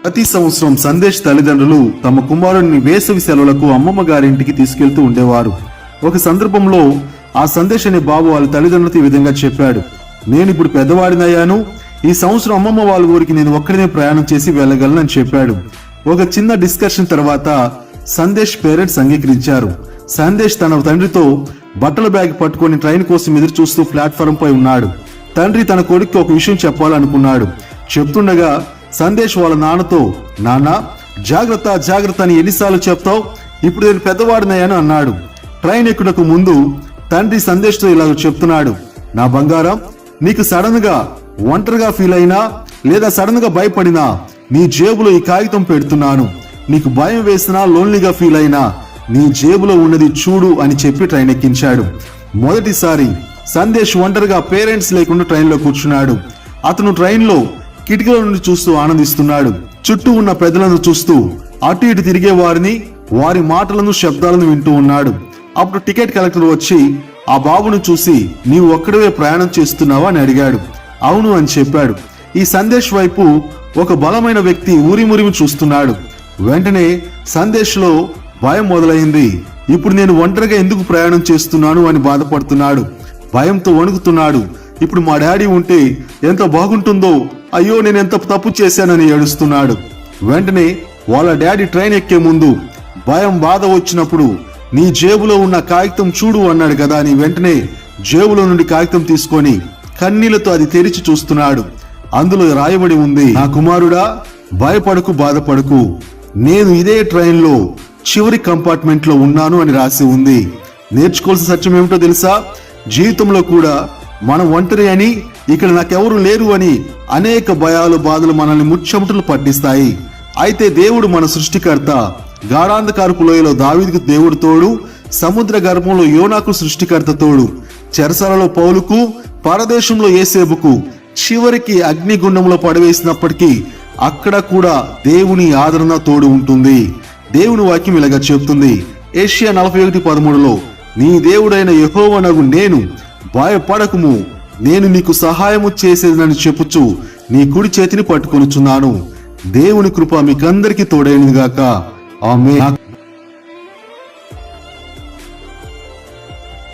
ప్రతి సంవత్సరం సందేశ్ తల్లిదండ్రులు తమ కుమారుడిని వేసవి సెలవులకు అమ్మమ్మ గారింటికి తీసుకెళ్తూ ఉండేవారు. ఒక సందర్భంలో ఆ సందేశ్ అనే బాబు వాళ్ళ తల్లిదండ్రులతో ఈ విధంగా చెప్పాడు, నేను ఇప్పుడు పెద్దవాడినయ్యాను, ఈ సంవత్సరం అమ్మమ్మ వాళ్ళ ఊరికి నేను ఒక్కడినే ప్రయాణం చేసి వెళ్ళగలను అని చెప్పాడు. ఒక చిన్న డిస్కషన్ తర్వాత సందేశ్ పేరెంట్స్ అంగీకరించారు. సందేశ్ తన తండ్రితో బట్టల బ్యాగ్ పట్టుకొని ట్రైన్ కోసం ఎదురు చూస్తూ ప్లాట్ఫారం పై ఉన్నాడు. తండ్రి తన కొడుకు ఒక విషయం చెప్పాలనుకున్నాడు. చెప్తుండగా సందేశ్ వాళ్ళ నాన్నతో, నాన్న జాగ్రత్త జాగ్రత్త అని ఎన్నిసార్లు చెప్తావు, ఇప్పుడు నేను పెద్దవాడినయ్యాను అన్నాడు. ట్రైన్ ఎక్కుటకు ముందు తండ్రి సందేశ్తో ఇలా చెప్తున్నాడు, నా బంగారం, నీకు సడన్ గా ఒంటరిగా ఫీల్ అయినా లేదా సడన్ గా భయపడినా నీ జేబులో ఈ కాగితం పెడుతున్నాను. నీకు భయం వేసినా లోన్లీగా ఫీల్ అయినా నీ జేబులో ఉన్నది చూడు అని చెప్పి ట్రైన్ ఎక్కించాడు. మొదటిసారి సందేశ్ ఒంటరిగా పేరెంట్స్ లేకుండా ట్రైన్లో కూర్చున్నాడు. అతను ట్రైన్లో కిటికీల నుండి చూస్తూ ఆనందిస్తున్నాడు. చుట్టూ ఉన్న పెద్దలను చూస్తూ అటు ఇటు తిరిగే వారిని, వారి మాటలను శబ్దాలను వింటూ ఉన్నాడు. అప్పుడు టికెట్ కలెక్టర్ వచ్చి ఆ బాబును చూసి, నీవు ఒక్కడివే ప్రయాణం చేస్తున్నావా అని అడిగాడు. అవును అని చెప్పాడు. ఈ సందేశ్ వైపు ఒక బలమైన వ్యక్తి ఊరిమురిమి చూస్తున్నాడు. వెంటనే సందేశ్ లో భయం మొదలైంది. ఇప్పుడు నేను ఒంటరిగా ఎందుకు ప్రయాణం చేస్తున్నాను అని బాధపడుతున్నాడు. భయంతో వణుకుతున్నాడు. ఇప్పుడు మా డాడీ ఉంటే ఎంత బాగుంటుందో, అయ్యో నేను ఎంత తప్పు చేశానని ఏడుస్తున్నాడు. వెంటనే వాళ్ళ డాడీ ట్రైన్ ఎక్కే ముందు భయం బాధ వచ్చినప్పుడు నీ జేబులో ఉన్న కాగితం చూడు అన్నాడు కదా అని వెంటనే జేబులో నుండి కాగితం తీసుకొని కన్నీళ్లతో అది తెరిచి చూస్తున్నాడు. అందులో రాయబడి ఉంది, నా కుమారుడా, భయపడకు బాధపడకు, నేను ఇదే ట్రైన్ లో చివరి కంపార్ట్మెంట్ లో ఉన్నాను అని రాసి ఉంది. నేర్చుకోవాల్సిన సత్యం ఏమిటో తెలుసా? జీవితంలో కూడా మనం ఒంటరి అని, ఇక్కడ నాకెవరు లేరు అని అనేక భయాలు బాధలు మనల్ని ముచ్చెమటలు పట్టిస్తాయి. అయితే దేవుడు మన సృష్టికర్త. గాఢాంధకారపు లోయలో దావీదుకు దేవుడు తోడు, సముద్ర గర్భంలో యోనాకు సృష్టికర్త తోడు, చెరసాలలో పౌలుకు, పరదేశంలో యేసేపుకు, చివరికి అగ్నిగుండంలో పడవేసినప్పటికీ అక్కడ కూడా దేవుని ఆదరణ తోడు ఉంటుంది. దేవుని వాక్యం ఇలాగా చెప్తుంది, ఏషియా 41:13లో, నీ దేవుడైన యెహోవానగు నేను, భయపడకుము, నేను నీకు సహాయము చేసేదని చెప్పుచు నీ కుడి చేతిని పట్టుకొనుచున్నాను. దేవుని కృప మీకందరికీ తోడైనది గాక. ఆమేన్.